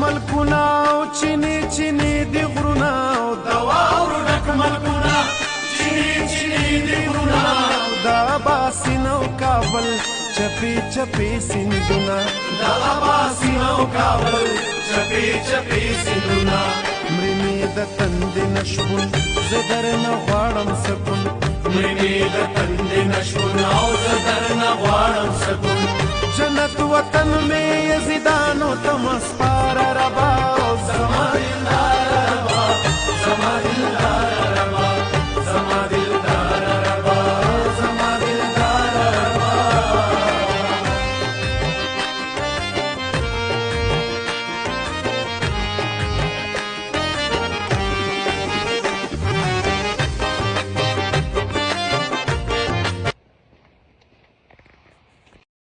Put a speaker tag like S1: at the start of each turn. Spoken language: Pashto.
S1: ملکونه او چینی چینی دی غرونه او د واورو ډک ملکونه چینی چینی دی غرونه د اباسین او کابل چپی چپی سیندونه د اباسین او کابل چپی چپی سیندونه مړی مې د تندې نه شپون زه درنه غواړم سکون مړی مې د تندې نه شپون او زه درنه غواړم سکون جنت وطن میں یزیدانو تم اسپار ربا زما دلدار ربا زما دلدار